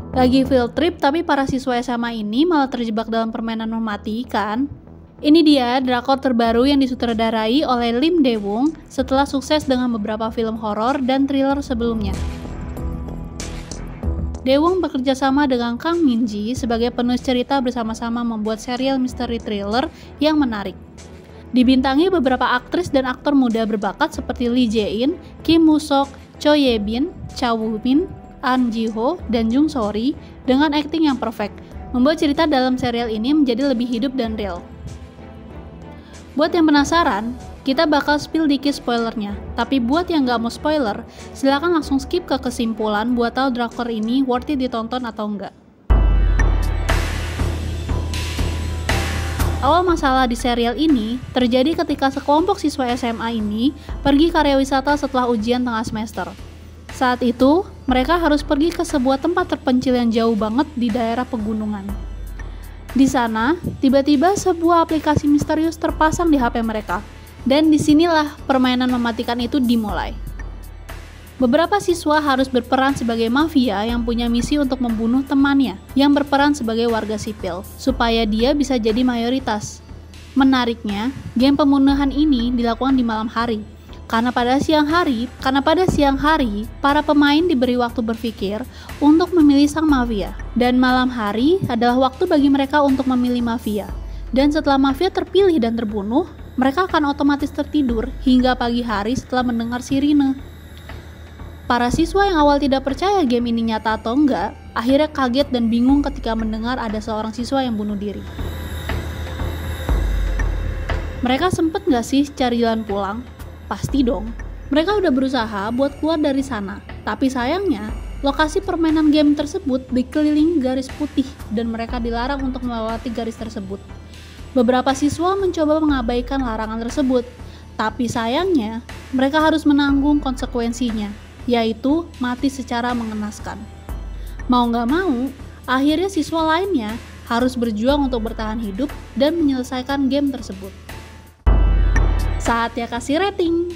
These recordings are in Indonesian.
Lagi field trip tapi para siswa SMA ini malah terjebak dalam permainan mematikan. Ini dia drakor terbaru yang disutradarai oleh Lim Dae-woong setelah sukses dengan beberapa film horor dan thriller sebelumnya. Dae-woong bekerja sama dengan Kang Min-ji sebagai penulis cerita bersama-sama membuat serial misteri thriller yang menarik. Dibintangi beberapa aktris dan aktor muda berbakat seperti Lee Jae-in, Kim Woo-sok, Cho Ye-bin, Cha Woo-bin, An Ji-ho, dan Jung So-ri dengan akting yang perfect, membuat cerita dalam serial ini menjadi lebih hidup dan real. Buat yang penasaran, kita bakal spill dikit spoilernya, tapi buat yang gak mau spoiler, silakan langsung skip ke kesimpulan buat tahu drakor ini worth it ditonton atau enggak. Awal masalah di serial ini terjadi ketika sekelompok siswa SMA ini pergi karya wisata setelah ujian tengah semester. Saat itu, mereka harus pergi ke sebuah tempat terpencil yang jauh banget di daerah pegunungan. Di sana, tiba-tiba sebuah aplikasi misterius terpasang di HP mereka, dan disinilah permainan mematikan itu dimulai. Beberapa siswa harus berperan sebagai mafia yang punya misi untuk membunuh temannya yang berperan sebagai warga sipil, supaya dia bisa jadi mayoritas. Menariknya, game pembunuhan ini dilakukan di malam hari. Karena pada siang hari, para pemain diberi waktu berpikir untuk memilih sang mafia. Dan malam hari adalah waktu bagi mereka untuk memilih mafia. Dan setelah mafia terpilih dan terbunuh, mereka akan otomatis tertidur hingga pagi hari setelah mendengar sirine. Para siswa yang awal tidak percaya game ini nyata atau enggak, akhirnya kaget dan bingung ketika mendengar ada seorang siswa yang bunuh diri. Mereka sempet nggak sih cari jalan pulang? Pasti dong. Mereka udah berusaha buat keluar dari sana, tapi sayangnya lokasi permainan game tersebut dikelilingi garis putih dan mereka dilarang untuk melewati garis tersebut. Beberapa siswa mencoba mengabaikan larangan tersebut, tapi sayangnya mereka harus menanggung konsekuensinya, yaitu mati secara mengenaskan. Mau nggak mau, akhirnya siswa lainnya harus berjuang untuk bertahan hidup dan menyelesaikan game tersebut. Saatnya kasih rating.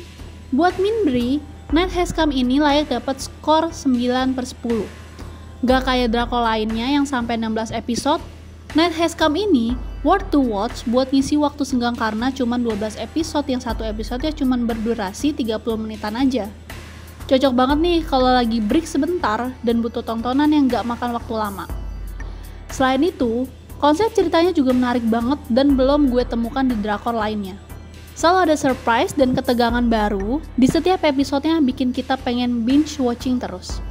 Buat Minbri, Night Has Come ini layak dapat skor 9/10. Gak kayak drakor lainnya yang sampai 16 episode, Night Has Come ini worth to watch buat ngisi waktu senggang karena cuma 12 episode yang satu episodenya cuma berdurasi 30 menitan aja. Cocok banget nih kalau lagi break sebentar dan butuh tontonan yang gak makan waktu lama. Selain itu, konsep ceritanya juga menarik banget dan belum gue temukan di drakor lainnya. Selalu ada surprise dan ketegangan baru di setiap episodenya bikin kita pengen binge watching terus.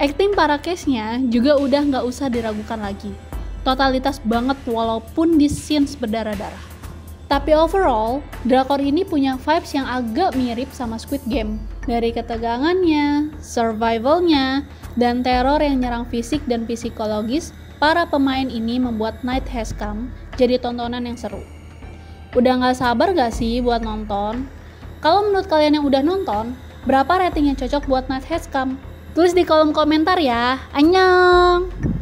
Akting para case-nya juga udah nggak usah diragukan lagi. Totalitas banget walaupun di scenes berdarah-darah. Tapi overall, drakor ini punya vibes yang agak mirip sama Squid Game. Dari ketegangannya, survivalnya, dan teror yang nyerang fisik dan psikologis, para pemain ini membuat Night Has Come jadi tontonan yang seru. Udah gak sabar gak sih buat nonton? Kalau menurut kalian yang udah nonton, berapa rating yang cocok buat Night Has Come? Tulis di kolom komentar ya. Annyeong!